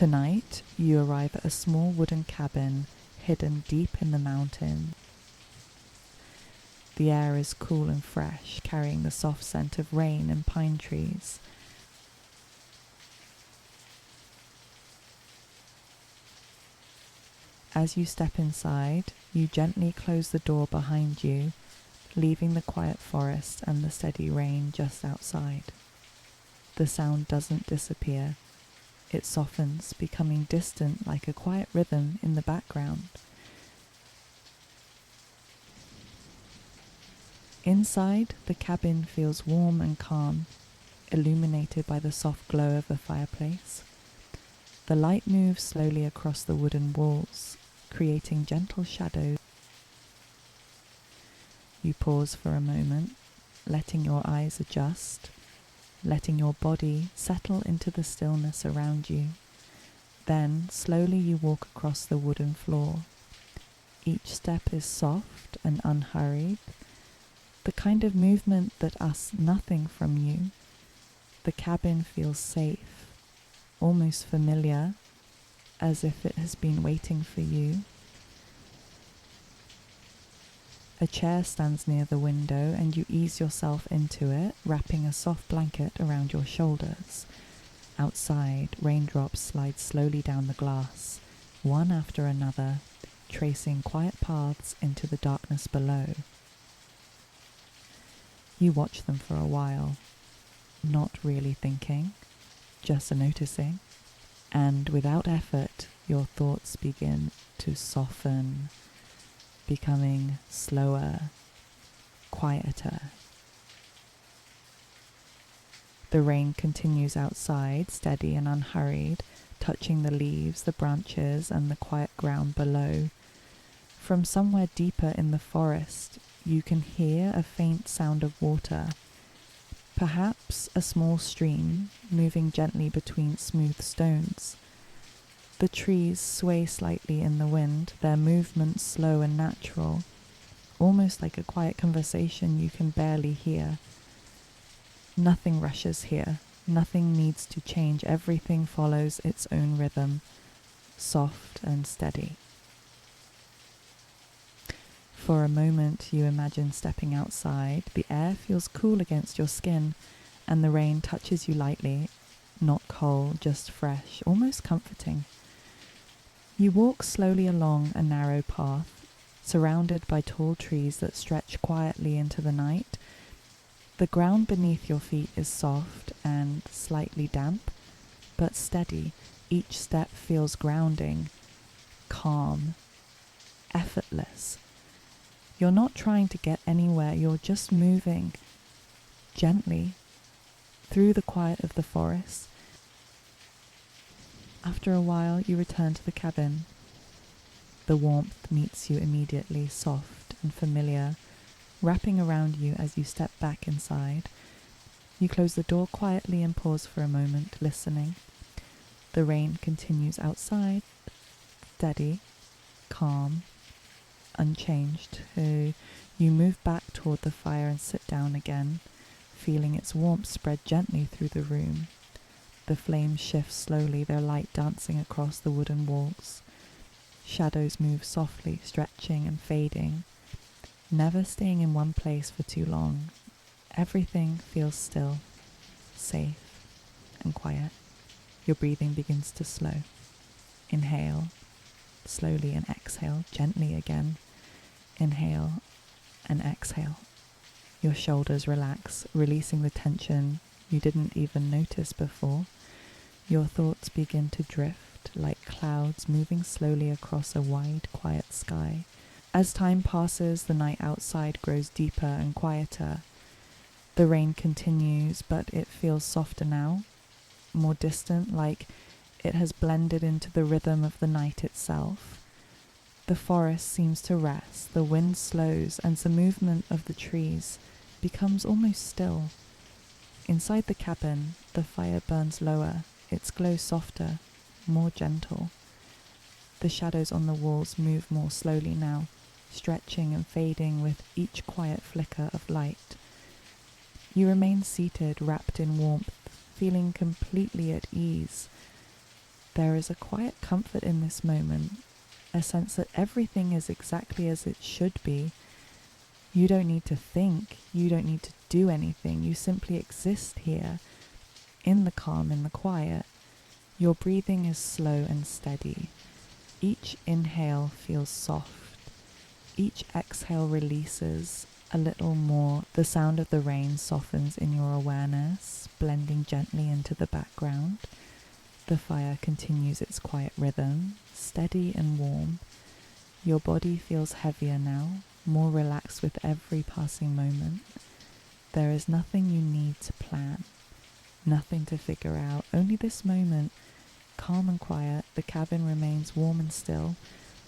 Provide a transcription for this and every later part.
Tonight, you arrive at a small wooden cabin hidden deep in the mountain. The air is cool and fresh, carrying the soft scent of rain and pine trees. As you step inside, you gently close the door behind you, leaving the quiet forest and the steady rain just outside. The sound doesn't disappear. It softens, becoming distant like a quiet rhythm in the background. Inside, the cabin feels warm and calm, illuminated by the soft glow of the fireplace. The light moves slowly across the wooden walls, creating gentle shadows. You pause for a moment, letting your eyes adjust, letting your body settle into the stillness around you. Then, slowly you walk across the wooden floor. Each step is soft and unhurried, the kind of movement that asks nothing from you. The cabin feels safe, almost familiar, as if it has been waiting for you. A chair stands near the window and you ease yourself into it, wrapping a soft blanket around your shoulders. Outside, raindrops slide slowly down the glass, one after another, tracing quiet paths into the darkness below. You watch them for a while, not really thinking, just noticing, and without effort, your thoughts begin to soften, becoming slower, quieter. The rain continues outside, steady and unhurried, touching the leaves, the branches, and the quiet ground below. From somewhere deeper in the forest, you can hear a faint sound of water, perhaps a small stream moving gently between smooth stones. The trees sway slightly in the wind, their movements slow and natural, almost like a quiet conversation you can barely hear. Nothing rushes here, nothing needs to change, everything follows its own rhythm, soft and steady. For a moment you imagine stepping outside, the air feels cool against your skin, and the rain touches you lightly, not cold, just fresh, almost comforting. You walk slowly along a narrow path, surrounded by tall trees that stretch quietly into the night. The ground beneath your feet is soft and slightly damp, but steady. Each step feels grounding, calm, effortless. You're not trying to get anywhere, you're just moving gently through the quiet of the forest. After a while, you return to the cabin. The warmth meets you immediately, soft and familiar, wrapping around you as you step back inside. You close the door quietly and pause for a moment, listening. The rain continues outside, steady, calm, unchanged. You move back toward the fire and sit down again, feeling its warmth spread gently through the room. The flames shift slowly, their light dancing across the wooden walls. Shadows move softly, stretching and fading, never staying in one place for too long. Everything feels still, safe, and quiet. Your breathing begins to slow. Inhale, slowly, and exhale gently again. Inhale and exhale. Your shoulders relax, releasing the tension you didn't even notice before. Your thoughts begin to drift like clouds moving slowly across a wide, quiet sky. As time passes, the night outside grows deeper and quieter. The rain continues, but it feels softer now, more distant, like it has blended into the rhythm of the night itself. The forest seems to rest, the wind slows, and the movement of the trees becomes almost still. Inside the cabin, the fire burns lower, its glow softer, more gentle. The shadows on the walls move more slowly now, stretching and fading with each quiet flicker of light. You remain seated, wrapped in warmth, feeling completely at ease. There is a quiet comfort in this moment, a sense that everything is exactly as it should be. You don't need to think, you don't need to do anything, you simply exist here, in the calm, in the quiet. Your breathing is slow and steady. Each inhale feels soft. Each exhale releases a little more. The sound of the rain softens in your awareness, blending gently into the background. The fire continues its quiet rhythm, steady and warm. Your body feels heavier now, more relaxed with every passing moment. There is nothing you need to plan, nothing to figure out, only this moment, calm and quiet. The cabin remains warm and still.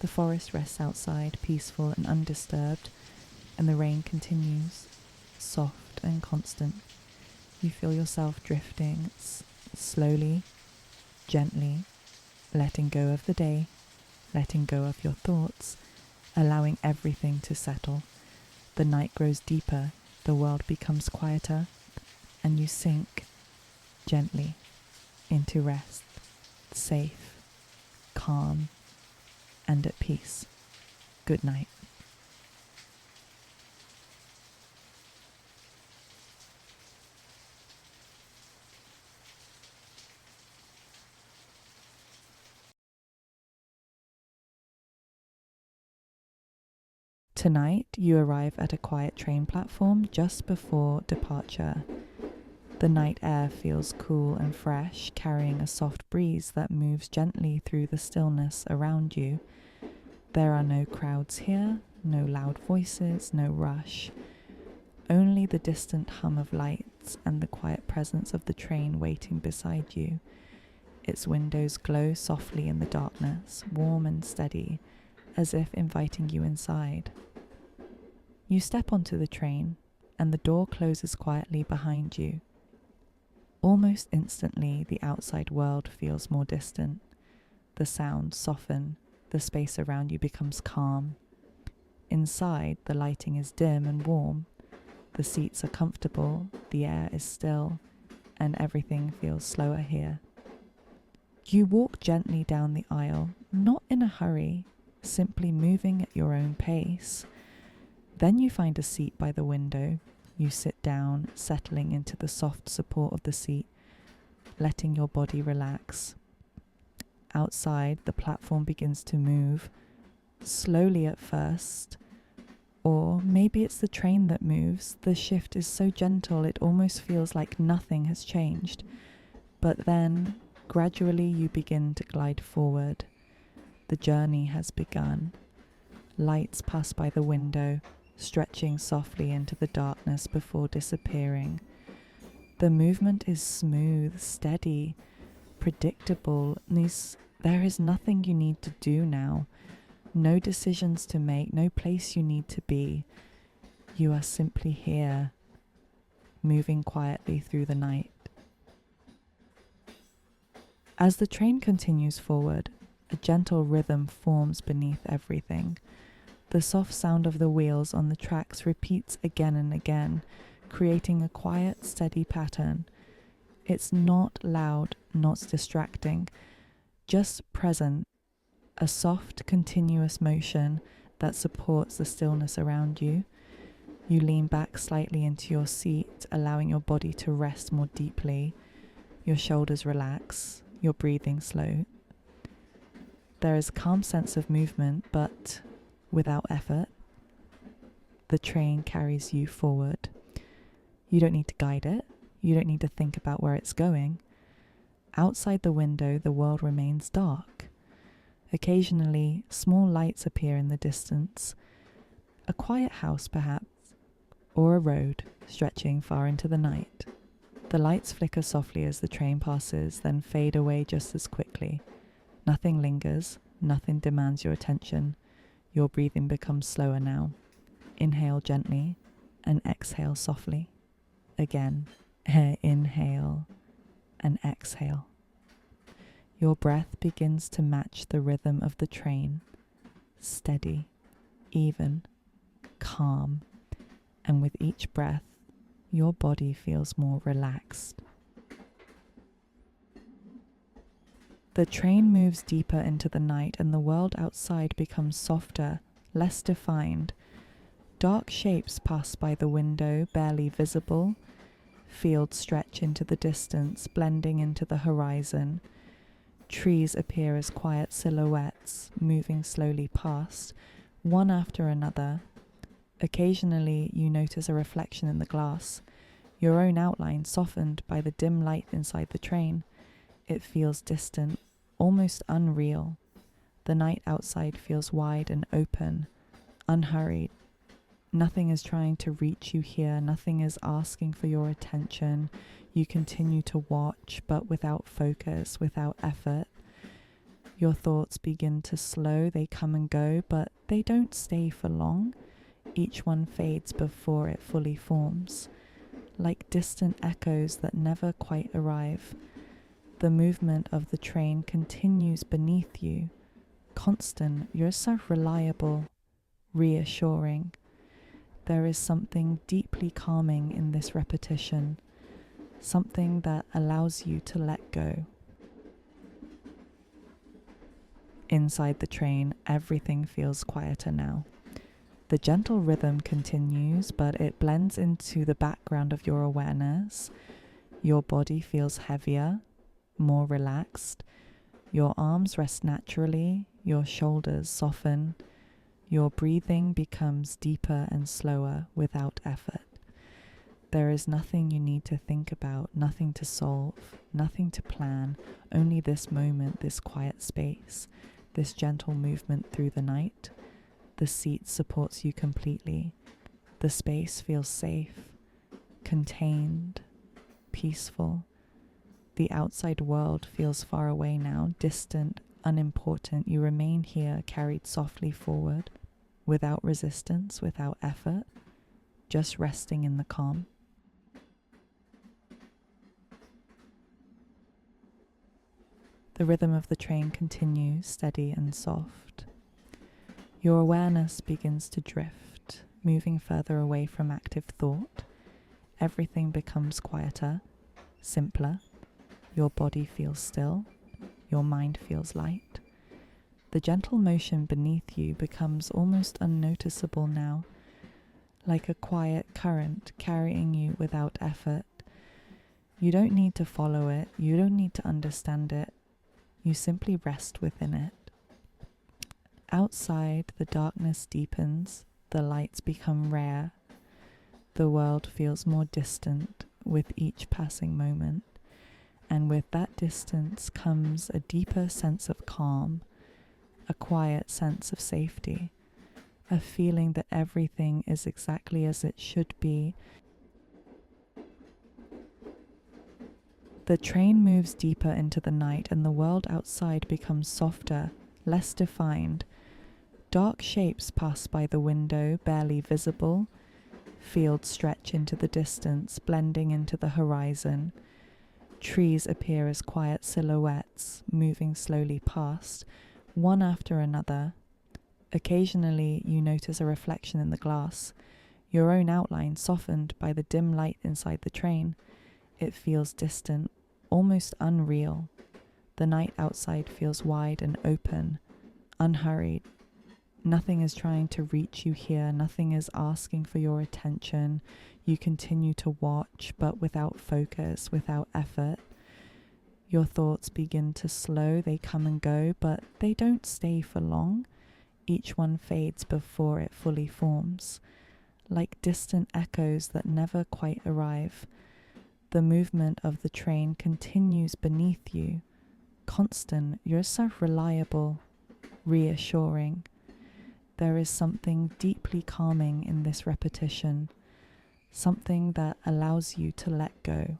The forest rests outside, peaceful and undisturbed, and the rain continues, soft and constant. You feel yourself drifting slowly, gently, letting go of the day, letting go of your thoughts, allowing everything to settle. The night grows deeper, the world becomes quieter, and you sink gently into rest, safe, calm, and at peace. Good night. Tonight, you arrive at a quiet train platform just before departure. The night air feels cool and fresh, carrying a soft breeze that moves gently through the stillness around you. There are no crowds here, no loud voices, no rush. Only the distant hum of lights and the quiet presence of the train waiting beside you. Its windows glow softly in the darkness, warm and steady, as if inviting you inside. You step onto the train, and the door closes quietly behind you. Almost instantly, the outside world feels more distant. The sounds soften, the space around you becomes calm. Inside, the lighting is dim and warm. The seats are comfortable, the air is still, and everything feels slower here. You walk gently down the aisle, not in a hurry, simply moving at your own pace. Then you find a seat by the window. You sit down, settling into the soft support of the seat, letting your body relax. Outside, the platform begins to move, slowly at first. Or maybe it's the train that moves. The shift is so gentle it almost feels like nothing has changed. But then, gradually you begin to glide forward. The journey has begun. Lights pass by the window, stretching softly into the darkness before disappearing. The movement is smooth, steady, predictable. There is nothing you need to do now. No decisions to make, no place you need to be. You are simply here, moving quietly through the night. As the train continues forward, a gentle rhythm forms beneath everything. The soft sound of the wheels on the tracks repeats again and again, creating a quiet, steady pattern. It's not loud, not distracting, just present, a soft, continuous motion that supports the stillness around you. You lean back slightly into your seat, allowing your body to rest more deeply. Your shoulders relax, your breathing slow. There is a calm sense of movement, but without effort. The train carries you forward. You don't need to guide it. You don't need to think about where it's going. Outside the window, the world remains dark. Occasionally, small lights appear in the distance. A quiet house, perhaps, or a road stretching far into the night. The lights flicker softly as the train passes, then fade away just as quickly. Nothing lingers, nothing demands your attention. Your breathing becomes slower now. Inhale gently and exhale softly. Again, inhale and exhale. Your breath begins to match the rhythm of the train, steady, even, calm, and with each breath, your body feels more relaxed. The train moves deeper into the night and the world outside becomes softer, less defined. Dark shapes pass by the window, barely visible. Fields stretch into the distance, blending into the horizon. Trees appear as quiet silhouettes, moving slowly past, one after another. Occasionally, you notice a reflection in the glass, your own outline softened by the dim light inside the train. It feels distant, almost unreal. The night outside feels wide and open, unhurried. Nothing is trying to reach you here. Nothing is asking for your attention. You continue to watch, but without focus, without effort. Your thoughts begin to slow. They come and go, but they don't stay for long. Each one fades before it fully forms, like distant echoes that never quite arrive. The movement of the train continues beneath you. Constant, you're so reliable, reassuring. There is something deeply calming in this repetition, something that allows you to let go. Inside the train, everything feels quieter now. The gentle rhythm continues, but it blends into the background of your awareness. Your body feels heavier, more relaxed. Your arms rest naturally, your shoulders soften. Your breathing becomes deeper and slower without effort. There is nothing you need to think about, nothing to solve, nothing to plan, only this moment, this quiet space, this gentle movement through the night. The seat supports you completely. The space feels safe, contained, peaceful. The outside world feels far away now, distant, unimportant. You remain here, carried softly forward, without resistance, without effort, just resting in the calm. The rhythm of the train continues, steady and soft. Your awareness begins to drift, moving further away from active thought. Everything becomes quieter, simpler. Your body feels still. Your mind feels light. The gentle motion beneath you becomes almost unnoticeable now, like a quiet current carrying you without effort. You don't need to follow it. You don't need to understand it. You simply rest within it. Outside, the darkness deepens. The lights become rare. The world feels more distant with each passing moment. And with that distance comes a deeper sense of calm, a quiet sense of safety, a feeling that everything is exactly as it should be. The train moves deeper into the night and the world outside becomes softer, less defined. Dark shapes pass by the window, barely visible. Fields stretch into the distance, blending into the horizon. Trees appear as quiet silhouettes, moving slowly past, one after another. Occasionally, you notice a reflection in the glass, your own outline softened by the dim light inside the train. It feels distant, almost unreal. The night outside feels wide and open, unhurried. Nothing is trying to reach you here. Nothing is asking for your attention. You continue to watch, but without focus, without effort. Your thoughts begin to slow. They come and go, but they don't stay for long. Each one fades before it fully forms, like distant echoes that never quite arrive. The movement of the train continues beneath you. Constant, you're so reliable, reassuring. There is something deeply calming in this repetition, something that allows you to let go.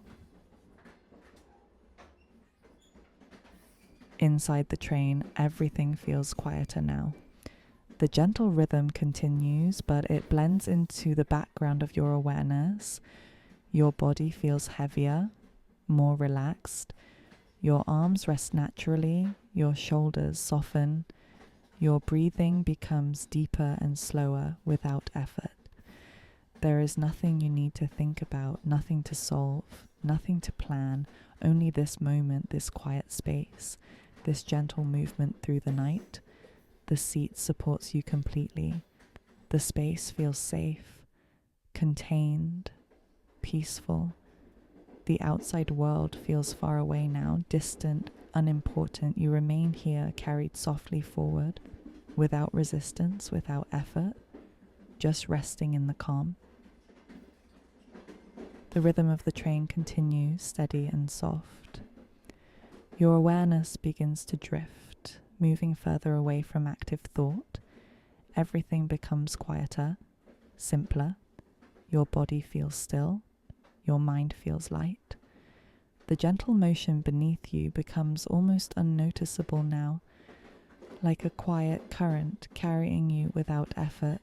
Inside the train, everything feels quieter now. The gentle rhythm continues, but it blends into the background of your awareness. Your body feels heavier, more relaxed. Your arms rest naturally, your shoulders soften. Your breathing becomes deeper and slower without effort. There is nothing you need to think about, nothing to solve, nothing to plan, only this moment, this quiet space, this gentle movement through the night. The seat supports you completely. The space feels safe, contained, peaceful. The outside world feels far away now, distant, unimportant. You remain here, carried softly forward, without resistance, without effort, just resting in the calm. The rhythm of the train continues, steady and soft. Your awareness begins to drift, moving further away from active thought. Everything becomes quieter, simpler. Your body feels still. Your mind feels light. The gentle motion beneath you becomes almost unnoticeable now, like a quiet current carrying you without effort.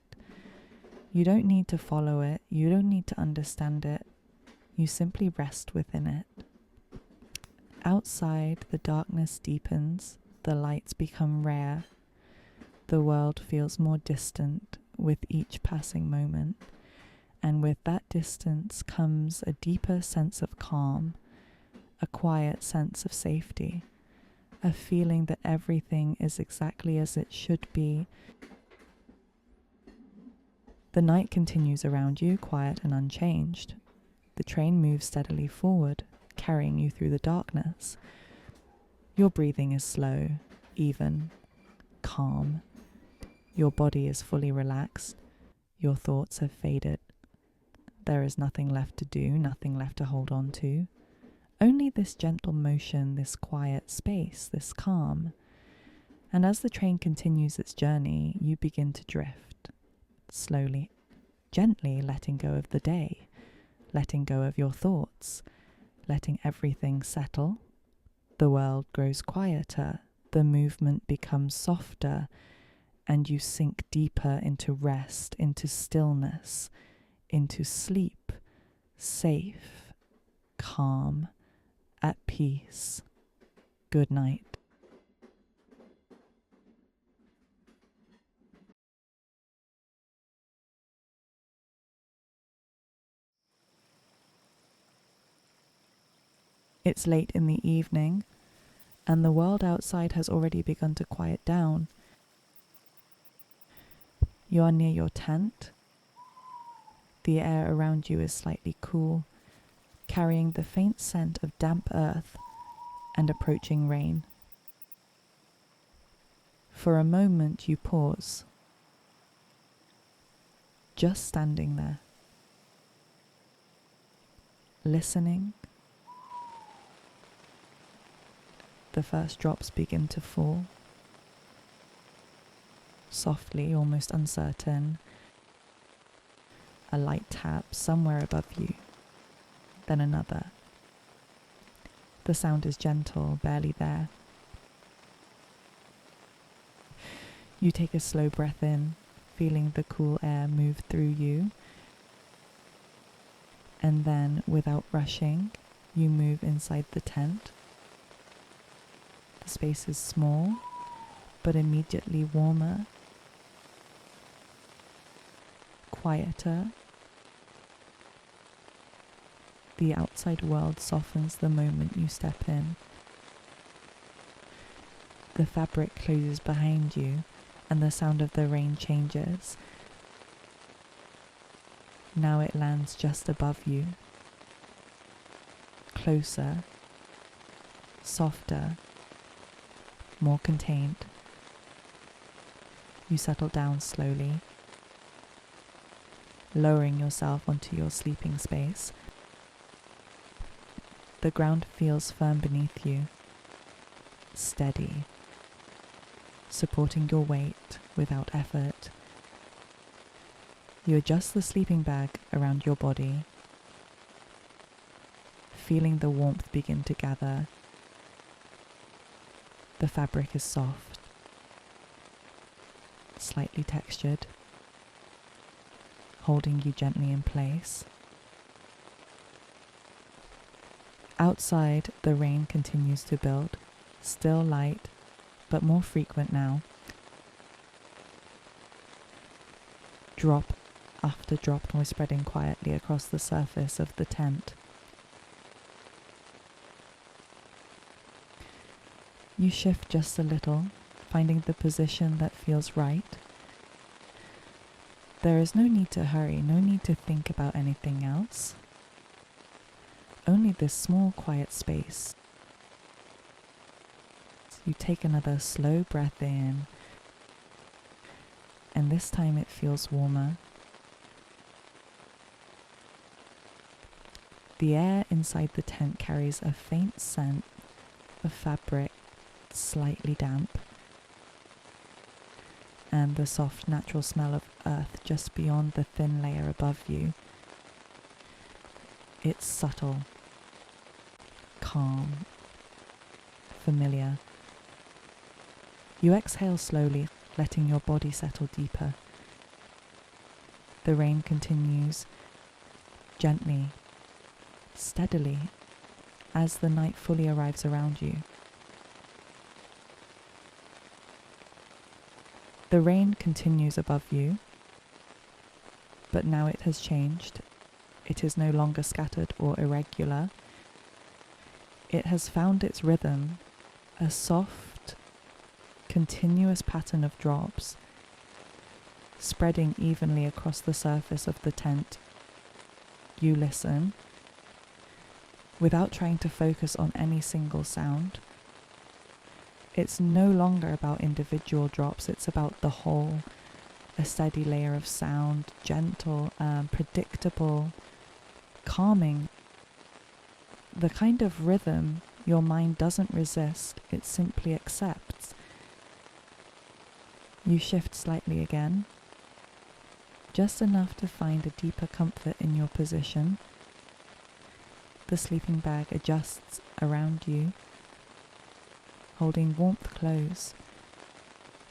You don't need to follow it. You don't need to understand it. You simply rest within it. Outside, the darkness deepens. The lights become rare. The world feels more distant with each passing moment. And with that distance comes a deeper sense of calm, a quiet sense of safety, a feeling that everything is exactly as it should be. The night continues around you, quiet and unchanged. The train moves steadily forward, carrying you through the darkness. Your breathing is slow, even, calm. Your body is fully relaxed. Your thoughts have faded. There is nothing left to do, nothing left to hold on to. Only this gentle motion, this quiet space, this calm. And as the train continues its journey, you begin to drift, slowly, gently letting go of the day, letting go of your thoughts, letting everything settle. The world grows quieter, the movement becomes softer, and you sink deeper into rest, into stillness, into sleep, safe, calm, at peace. Good night. It's late in the evening, and the world outside has already begun to quiet down. You are near your tent. The air around you is slightly cool, carrying the faint scent of damp earth and approaching rain. For a moment you pause, just standing there, listening. The first drops begin to fall, softly, almost uncertain. A light tap somewhere above you, then another. The sound is gentle, barely there. You take a slow breath in, feeling the cool air move through you. And then, without rushing, you move inside the tent. The space is small, but immediately warmer, quieter. The outside world softens the moment you step in. The fabric closes behind you, and the sound of the rain changes. Now it lands just above you, closer, softer, more contained. You settle down slowly, lowering yourself onto your sleeping space. The ground feels firm beneath you, steady, supporting your weight without effort. You adjust the sleeping bag around your body, feeling the warmth begin to gather. The fabric is soft, slightly textured, holding you gently in place. Outside, the rain continues to build, still light, but more frequent now. Drop after drop was spreading quietly across the surface of the tent. You shift just a little, finding the position that feels right. There is no need to hurry, no need to think about anything else. Only this small, quiet space. You take another slow breath in, and this time it feels warmer. The air inside the tent carries a faint scent of fabric, slightly damp, and the soft natural smell of earth just beyond the thin layer above you. It's subtle, calm, familiar. You exhale slowly, letting your body settle deeper. The rain continues, gently, steadily, as the night fully arrives around you. The rain continues above you, but now it has changed. It is no longer scattered or irregular. It has found its rhythm, a soft, continuous pattern of drops, spreading evenly across the surface of the tent. You listen, without trying to focus on any single sound. It's no longer about individual drops, it's about the whole, a steady layer of sound, gentle, predictable, calming. The kind of rhythm your mind doesn't resist, it simply accepts. You shift slightly again, just enough to find a deeper comfort in your position. The sleeping bag adjusts around you, holding warmth close,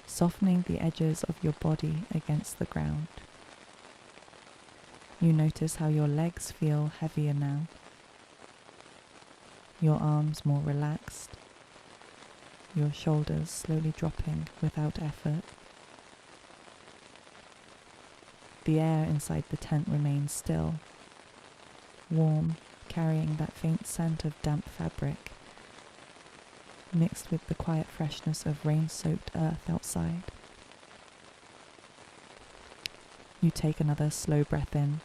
softening the edges of your body against the ground. You notice how your legs feel heavier now, your arms more relaxed, your shoulders slowly dropping without effort. The air inside the tent remains still, warm, carrying that faint scent of damp fabric, mixed with the quiet freshness of rain-soaked earth outside. You take another slow breath in,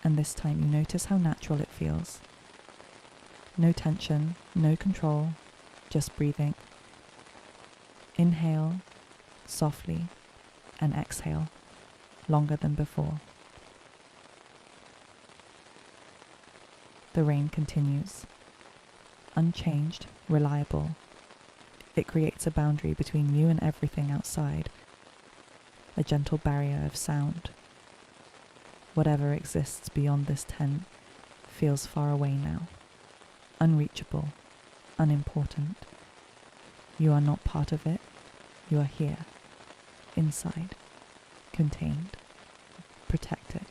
and this time you notice how natural it feels. No tension, no control, just breathing. Inhale softly and exhale longer than before. The rain continues, unchanged, reliable. It creates a boundary between you and everything outside, a gentle barrier of sound. Whatever exists beyond this tent feels far away now, unreachable, unimportant. You are not part of it. You are here, inside, contained, protected.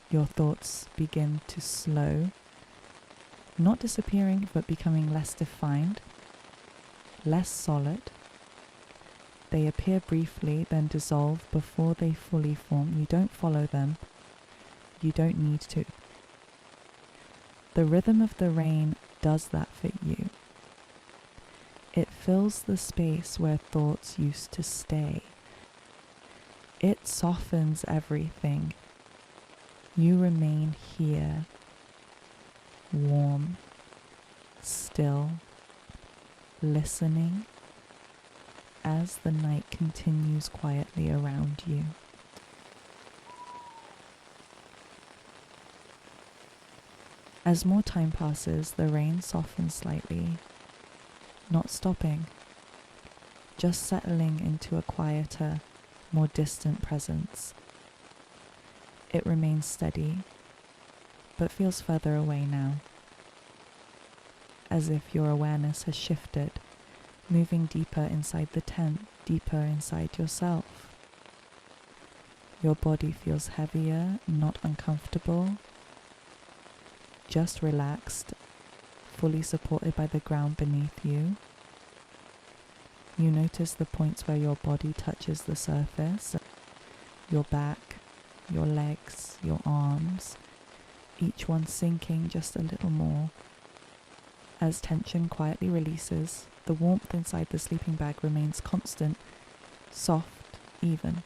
Your thoughts begin to slow, not disappearing, but becoming less defined, less solid. They appear briefly, then dissolve before they fully form. You don't follow them. You don't need to. The rhythm of the rain does that for you. It fills the space where thoughts used to stay. It softens everything. You remain here, warm, still, listening as the night continues quietly around you. As more time passes, the rain softens slightly, not stopping, just settling into a quieter, more distant presence. It remains steady, but feels further away now, as if your awareness has shifted, moving deeper inside the tent, deeper inside yourself. Your body feels heavier, not uncomfortable, just relaxed, fully supported by the ground beneath you. You notice the points where your body touches the surface, your back, your legs, your arms, each one sinking just a little more, As tension quietly releases, the warmth inside the sleeping bag remains constant, soft, even,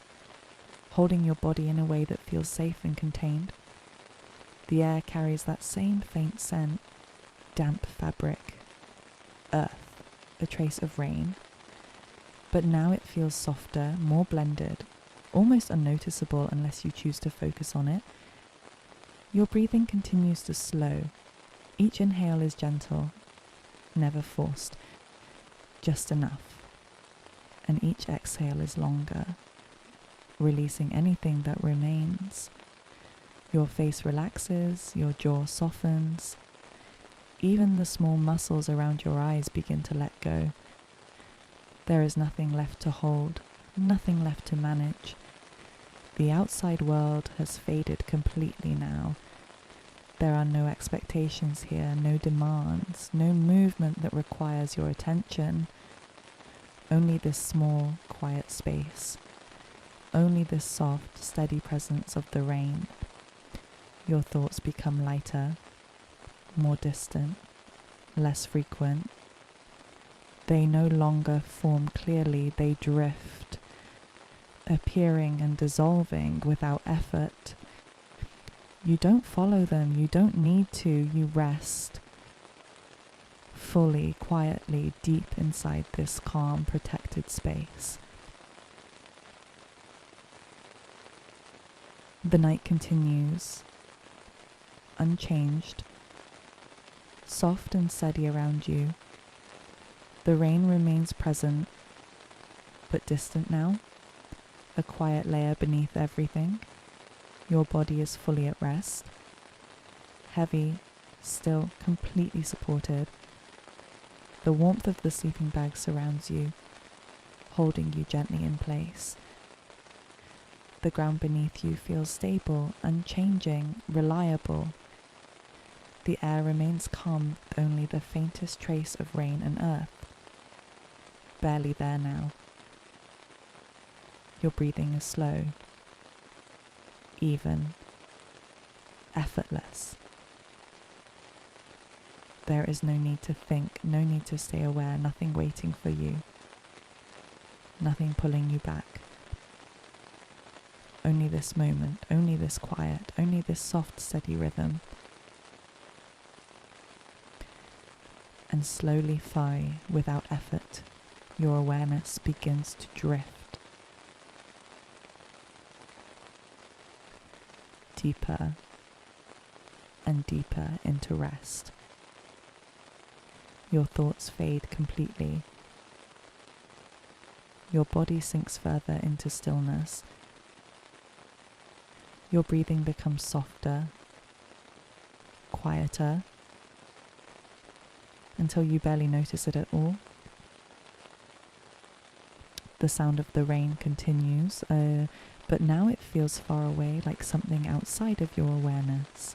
holding your body in a way that feels safe and contained. The air carries that same faint scent, damp fabric, earth, a trace of rain, but now it feels softer, more blended, almost unnoticeable unless you choose to focus on it. Your breathing continues to slow. Each inhale is gentle, never forced, just enough. And each exhale is longer, releasing anything that remains. Your face relaxes, your jaw softens. Even the small muscles around your eyes begin to let go. There is nothing left to hold, nothing left to manage. The outside world has faded completely now. There are no expectations here, no demands, no movement that requires your attention. Only this small, quiet space. Only this soft, steady presence of the rain. Your thoughts become lighter, more distant, less frequent. They no longer form clearly, they drift, appearing and dissolving without effort. You don't follow them, you don't need to, you rest fully, quietly, deep inside this calm, protected space. The night continues, unchanged, soft and steady around you. The rain remains present, but distant now, a quiet layer beneath everything. Your body is fully at rest, heavy, still, completely supported. The warmth of the sleeping bag surrounds you, holding you gently in place. The ground beneath you feels stable, unchanging, reliable. The air remains calm with only the faintest trace of rain and earth. Barely there now. Your breathing is slow, even, effortless. There is no need to think, no need to stay aware, nothing waiting for you, nothing pulling you back. Only this moment, only this quiet, only this soft, steady rhythm. And slowly, without effort, your awareness begins to drift. Deeper and deeper into rest. Your thoughts fade completely. Your body sinks further into stillness. Your breathing becomes softer, quieter, until you barely notice it at all. The sound of the rain continues, but now it feels far away, like something outside of your awareness.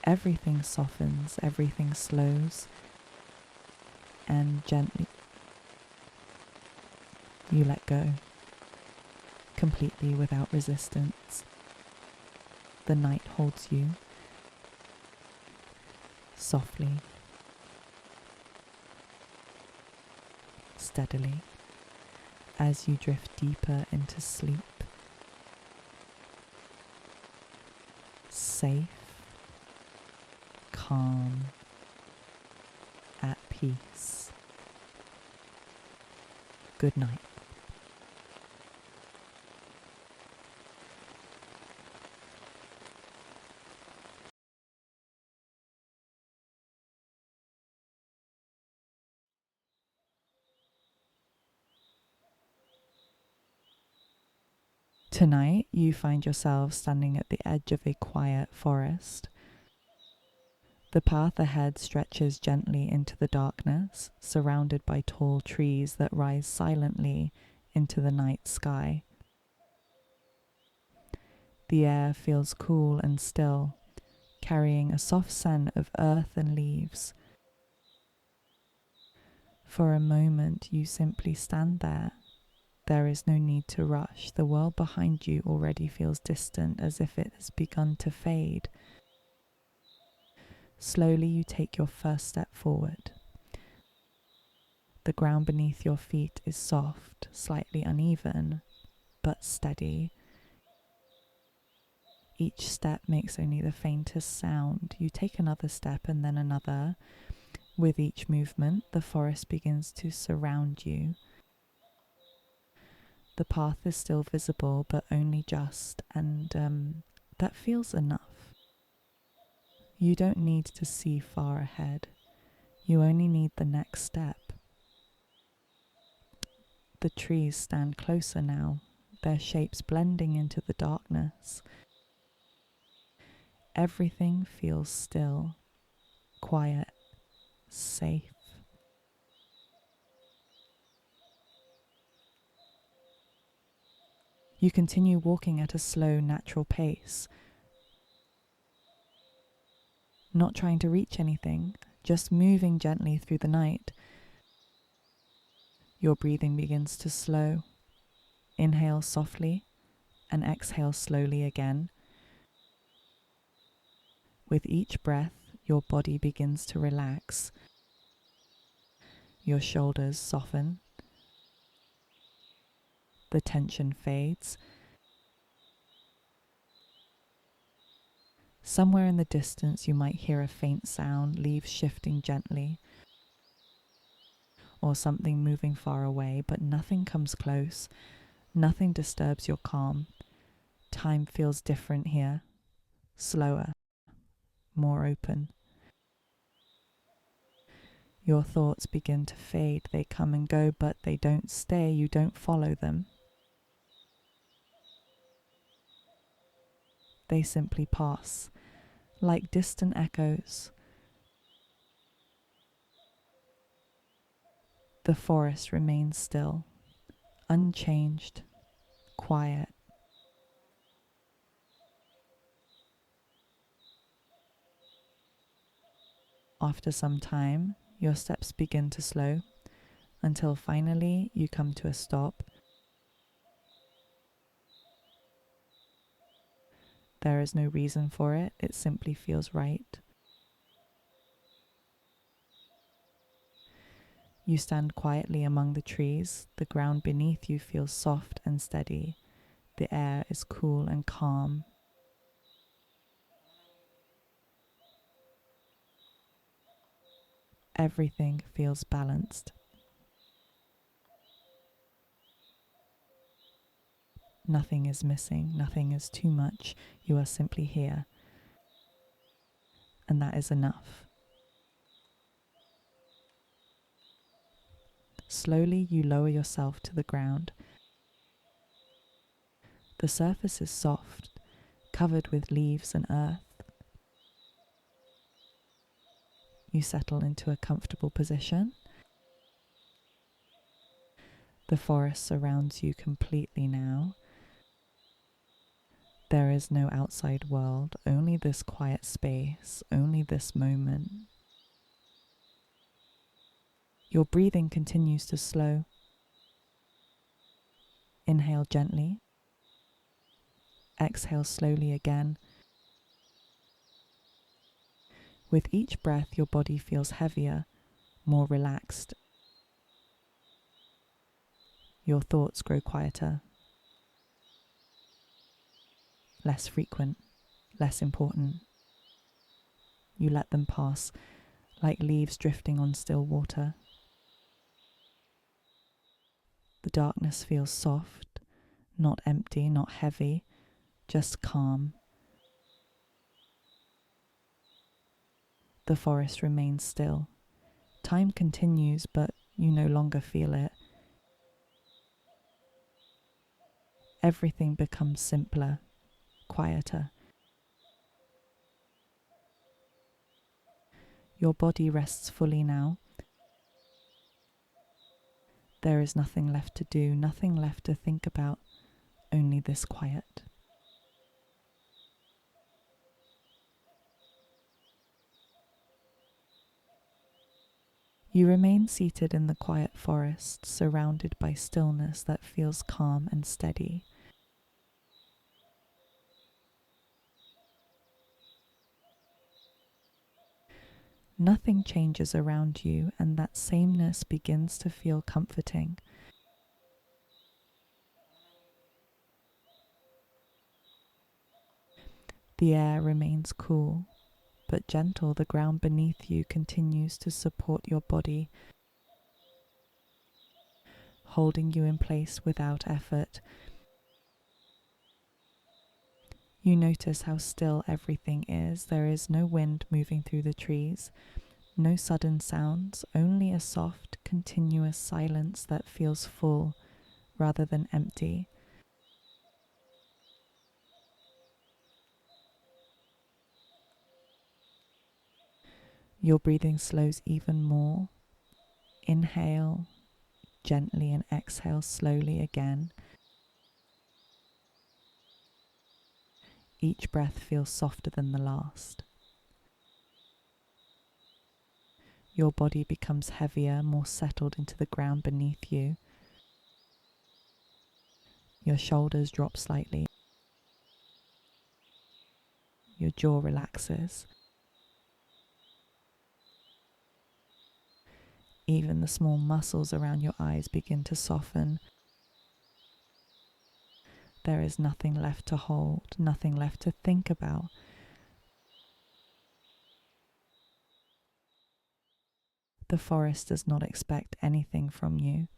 Everything softens, everything slows, and gently you let go, completely without resistance. The night holds you softly, steadily, as you drift deeper into sleep, safe, calm, at peace. Good night. Tonight, you find yourself standing at the edge of a quiet forest. The path ahead stretches gently into the darkness, surrounded by tall trees that rise silently into the night sky. The air feels cool and still, carrying a soft scent of earth and leaves. For a moment, you simply stand there. There is no need to rush. The world behind you already feels distant, as if it has begun to fade. Slowly you take your first step forward. The ground beneath your feet is soft, slightly uneven, but steady. Each step makes only the faintest sound. You take another step and then another. With each movement, the forest begins to surround you. The path is still visible, but only just, and that feels enough. You don't need to see far ahead. You only need the next step. The trees stand closer now, their shapes blending into the darkness. Everything feels still, quiet, safe. You continue walking at a slow, natural pace, not trying to reach anything, just moving gently through the night. Your breathing begins to slow. Inhale softly and exhale slowly again. With each breath, your body begins to relax. Your shoulders soften. The tension fades. Somewhere in the distance, you might hear a faint sound, leaves shifting gently, or something moving far away, but nothing comes close. Nothing disturbs your calm. Time feels different here, slower, more open. Your thoughts begin to fade. They come and go, but they don't stay. You don't follow them. They simply pass, like distant echoes. The forest remains still, unchanged, quiet. After some time, your steps begin to slow until finally you come to a stop. There is no reason for it, it simply feels right. You stand quietly among the trees. The ground beneath you feels soft and steady. The air is cool and calm. Everything feels balanced. Nothing is missing, nothing is too much. You are simply here. And that is enough. Slowly you lower yourself to the ground. The surface is soft, covered with leaves and earth. You settle into a comfortable position. The forest surrounds you completely now. There is no outside world, only this quiet space, only this moment. Your breathing continues to slow. Inhale gently. Exhale slowly again. With each breath, your body feels heavier, more relaxed. Your thoughts grow quieter, less frequent, less important. You let them pass, like leaves drifting on still water. The darkness feels soft, not empty, not heavy, just calm. The forest remains still. Time continues, but you no longer feel it. Everything becomes simpler, quieter. Your body rests fully now. There is nothing left to do, nothing left to think about, only this quiet. You remain seated in the quiet forest, surrounded by stillness that feels calm and steady. Nothing changes around you, and that sameness begins to feel comforting. The air remains cool, but gentle. The ground beneath you continues to support your body, holding you in place without effort. You notice how still everything is. There is no wind moving through the trees, no sudden sounds, only a soft, continuous silence that feels full rather than empty. Your breathing slows even more. Inhale gently and exhale slowly again. Each breath feels softer than the last. Your body becomes heavier, more settled into the ground beneath you. Your shoulders drop slightly. Your jaw relaxes. Even the small muscles around your eyes begin to soften. There is nothing left to hold, nothing left to think about. The forest does not expect anything from you.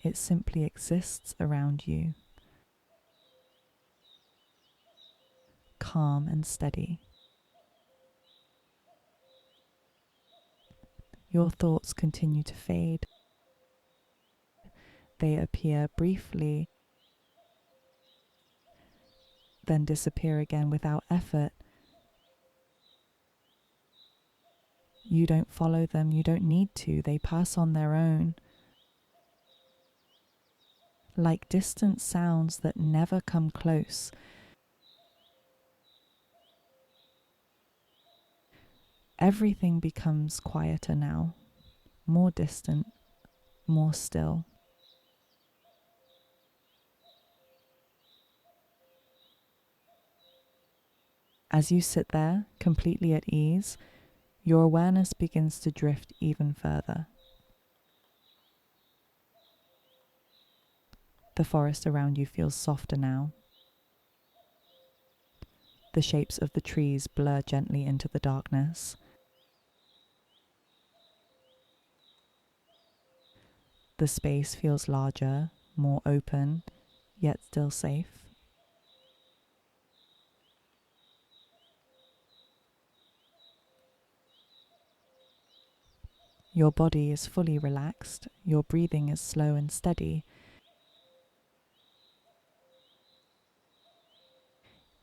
It simply exists around you, calm and steady. Your thoughts continue to fade. They appear briefly, then disappear again without effort. You don't follow them, you don't need to, they pass on their own. Like distant sounds that never come close. Everything becomes quieter now, more distant, more still. As you sit there, completely at ease, your awareness begins to drift even further. The forest around you feels softer now. The shapes of the trees blur gently into the darkness. The space feels larger, more open, yet still safe. Your body is fully relaxed, your breathing is slow and steady.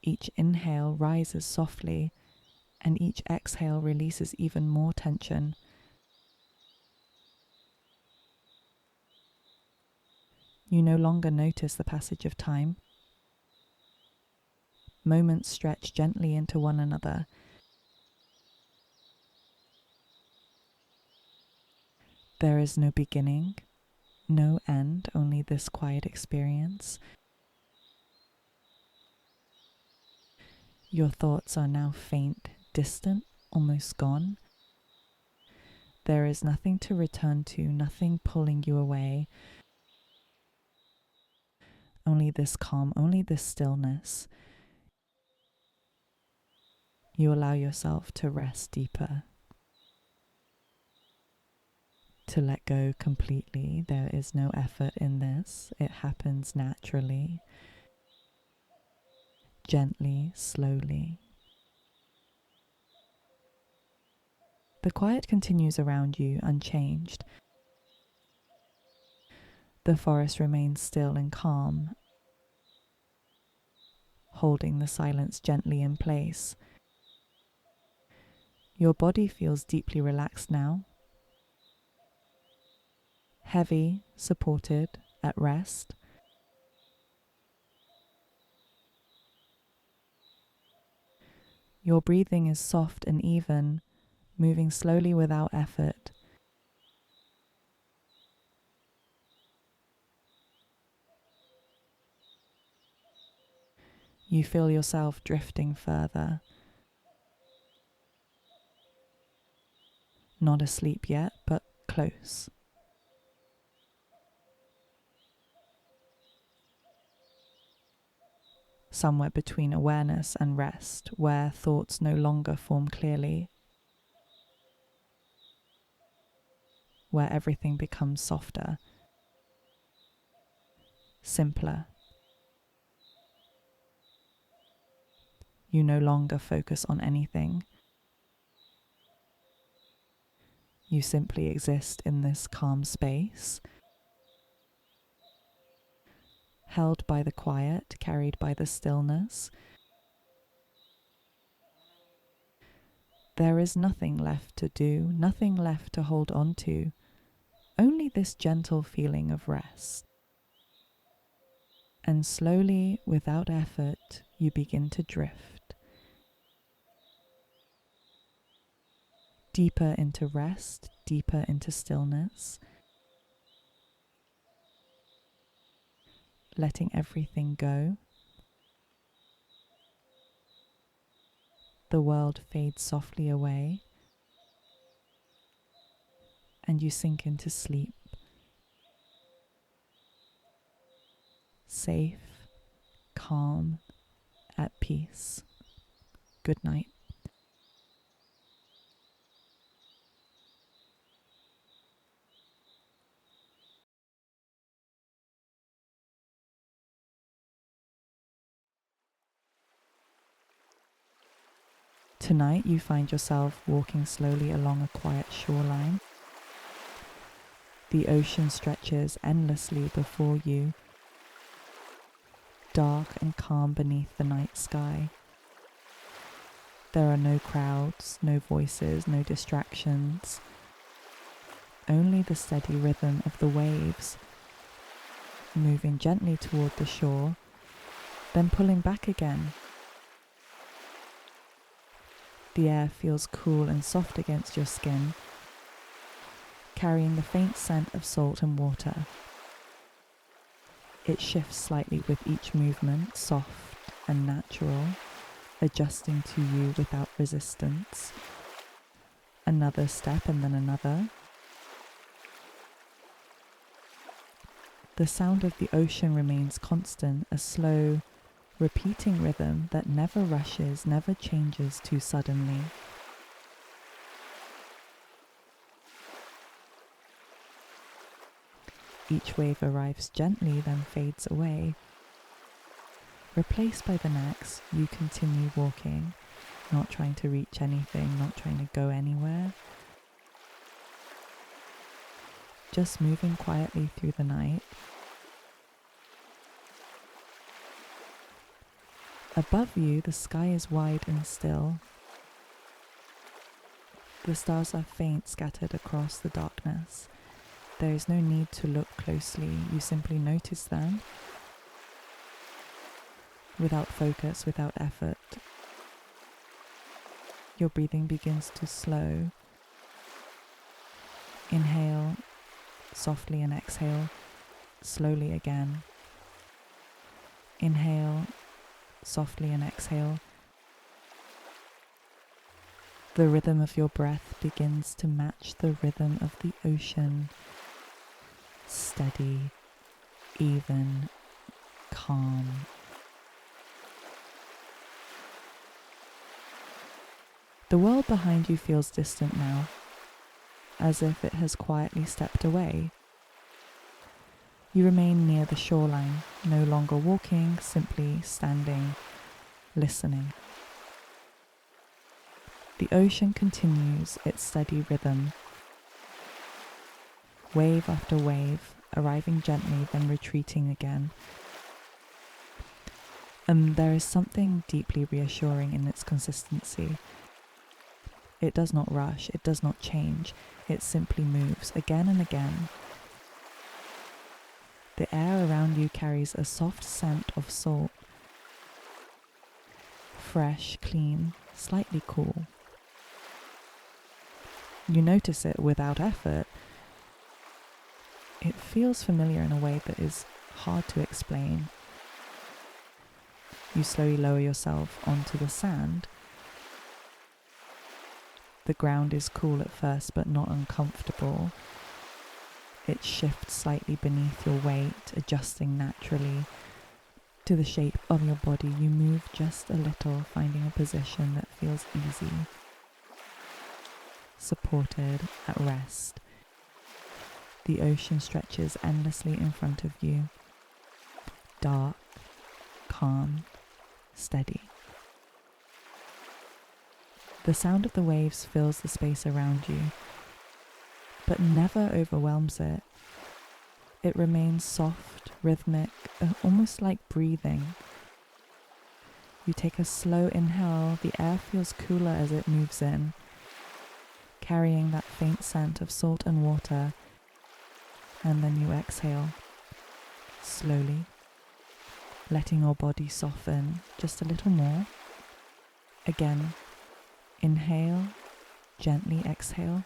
Each inhale rises softly, and each exhale releases even more tension. You no longer notice the passage of time. Moments stretch gently into one another. There is no beginning, no end, only this quiet experience. Your thoughts are now faint, distant, almost gone. There is nothing to return to, nothing pulling you away. Only this calm, only this stillness. You allow yourself to rest deeper, to let go completely. There is no effort in this. It happens naturally, gently, slowly. The quiet continues around you unchanged. The forest remains still and calm, holding the silence gently in place. Your body feels deeply relaxed now, heavy, supported, at rest. Your breathing is soft and even, moving slowly without effort. You feel yourself drifting further, Not asleep yet, but close. Somewhere between awareness and rest, where thoughts no longer form clearly, where everything becomes softer, simpler. You no longer focus on anything. You simply exist in this calm space, held by the quiet, carried by the stillness. There is nothing left to do, nothing left to hold on to, only this gentle feeling of rest. And slowly, without effort, you begin to drift deeper into rest, deeper into stillness, letting everything go. The world fades softly away, and you sink into sleep, safe, calm, at peace. Good night. Tonight you find yourself walking slowly along a quiet shoreline. The ocean stretches endlessly before you, dark and calm beneath the night sky. There are no crowds, no voices, no distractions, only the steady rhythm of the waves, moving gently toward the shore, then pulling back again. The air feels cool and soft against your skin, carrying the faint scent of salt and water. It shifts slightly with each movement, soft and natural, adjusting to you without resistance. Another step and then another. The sound of the ocean remains constant, a slow, repeating rhythm that never rushes, never changes too suddenly. Each wave arrives gently, then fades away. Replaced by the next, you continue walking, not trying to reach anything, not trying to go anywhere. Just moving quietly through the night. Above you, the sky is wide and still. The stars are faint, scattered across the darkness. There is no need to look closely, you simply notice them. Without focus, without effort. Your breathing begins to slow. Inhale softly and exhale slowly again. Inhale softly and exhale. The rhythm of your breath begins to match the rhythm of the ocean. Steady, even, calm. The world behind you feels distant now, as if it has quietly stepped away. You remain near the shoreline, no longer walking, simply standing, listening. The ocean continues its steady rhythm, wave after wave, arriving gently then retreating again. There is something deeply reassuring in its consistency. It does not rush, it does not change, it simply moves again and again. The air around you carries a soft scent of salt, fresh, clean, slightly cool. You notice it without effort. It feels familiar in a way that is hard to explain. You slowly lower yourself onto the sand. The ground is cool at first but not uncomfortable. It shifts slightly beneath your weight, adjusting naturally to the shape of your body. You move just a little, finding a position that feels easy, supported, at rest. The ocean stretches endlessly in front of you, dark, calm, steady. The sound of the waves fills the space around you, but never overwhelms it. It remains soft, rhythmic, almost like breathing. You take a slow inhale, the air feels cooler as it moves in, carrying that faint scent of salt and water, and then you exhale, slowly, letting your body soften just a little more. Again, inhale, gently exhale.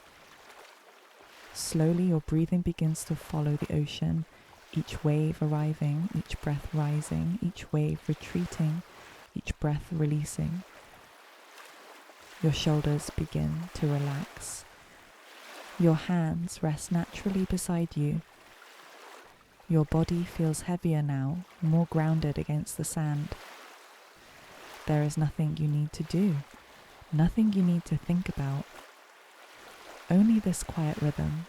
Slowly your breathing begins to follow the ocean, each wave arriving, each breath rising, each wave retreating, each breath releasing. Your shoulders begin to relax. Your hands rest naturally beside you. Your body feels heavier now, more grounded against the sand. There is nothing you need to do, nothing you need to think about. Only this quiet rhythm,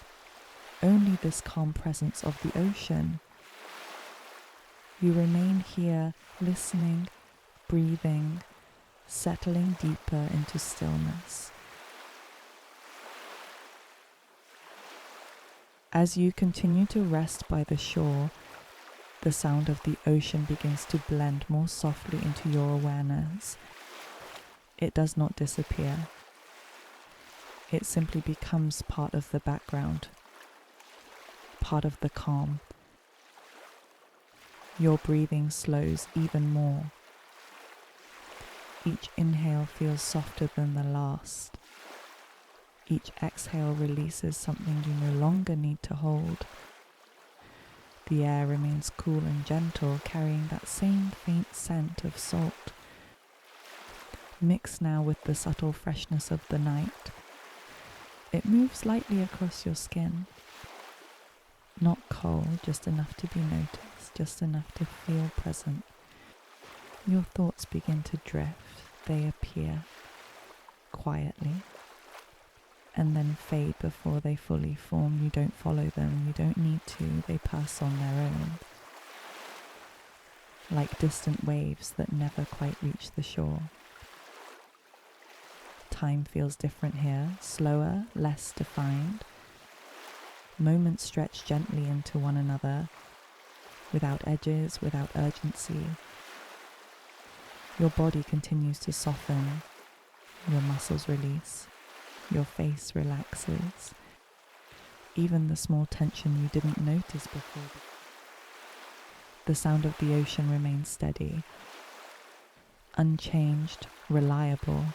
only this calm presence of the ocean. You remain here, listening, breathing, settling deeper into stillness. As you continue to rest by the shore, the sound of the ocean begins to blend more softly into your awareness. It does not disappear. It simply becomes part of the background, part of the calm. Your breathing slows even more. Each inhale feels softer than the last. Each exhale releases something you no longer need to hold. The air remains cool and gentle, carrying that same faint scent of salt. Mixed now with the subtle freshness of the night. It moves lightly across your skin. Not cold, just enough to be noticed, just enough to feel present. Your thoughts begin to drift. They appear quietly and then fade before they fully form. You don't follow them, you don't need to, they pass on their own. Like distant waves that never quite reach the shore. Time feels different here, slower, less defined. Moments stretch gently into one another, without edges, without urgency. Your body continues to soften, your muscles release, your face relaxes. Even the small tension you didn't notice before. The sound of the ocean remains steady, unchanged, reliable.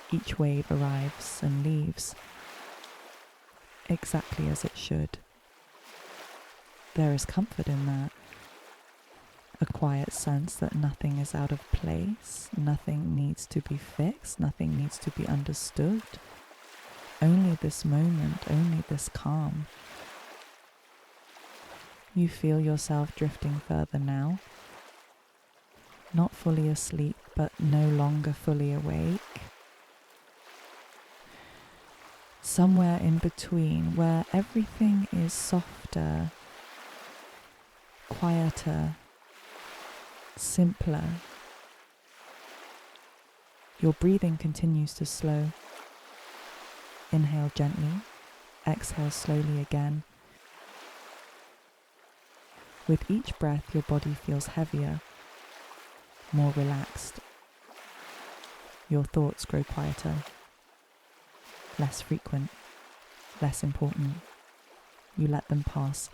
Each wave arrives and leaves, exactly as it should. There is comfort in that. A quiet sense that nothing is out of place, nothing needs to be fixed, nothing needs to be understood. Only this moment, only this calm. You feel yourself drifting further now. Not fully asleep, but no longer fully awake. Somewhere in between, where everything is softer, quieter, simpler. Your breathing continues to slow. Inhale gently, exhale slowly again. With each breath, your body feels heavier, more relaxed. Your thoughts grow quieter, less frequent, less important. You let them pass,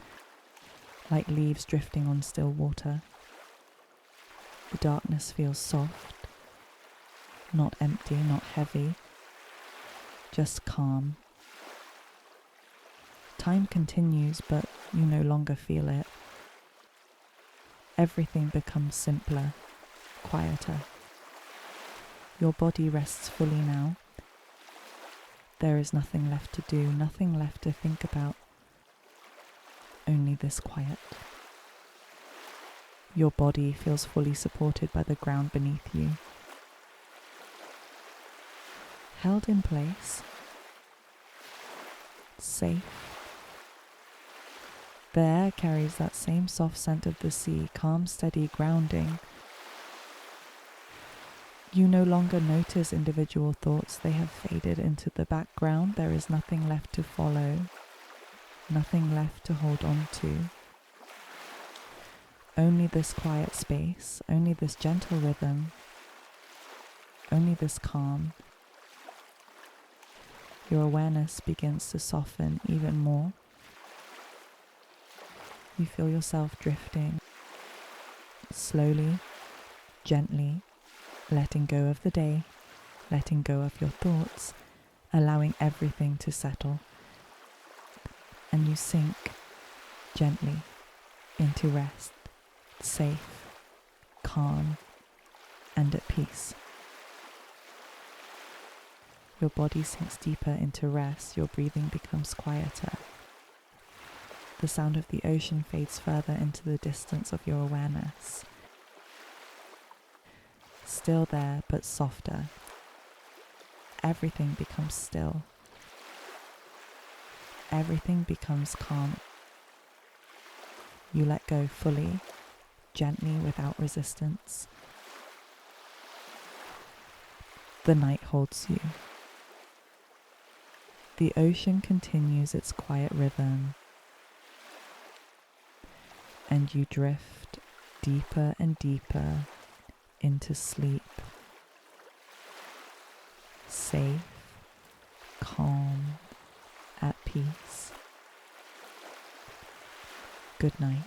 like leaves drifting on still water. The darkness feels soft, not empty, not heavy, just calm. Time continues, but you no longer feel it. Everything becomes simpler, quieter. Your body rests fully now, There is nothing left to do, nothing left to think about, only this quiet. Your body feels fully supported by the ground beneath you, held in place, safe. The air carries that same soft scent of the sea, calm, steady, grounding. You no longer notice individual thoughts, they have faded into the background. There is nothing left to follow, nothing left to hold on to. Only this quiet space, only this gentle rhythm, only this calm. Your awareness begins to soften even more. You feel yourself drifting, slowly, gently, letting go of the day, letting go of your thoughts, allowing everything to settle. And you sink gently into rest, safe, calm, and at peace. Your body sinks deeper into rest, your breathing becomes quieter. The sound of the ocean fades further into the distance of your awareness. Still there, but softer. Everything becomes still. Everything becomes calm. You let go fully, gently, without resistance. The night holds you. The ocean continues its quiet rhythm, and you drift deeper and deeper into sleep, safe, calm, at peace. Good night.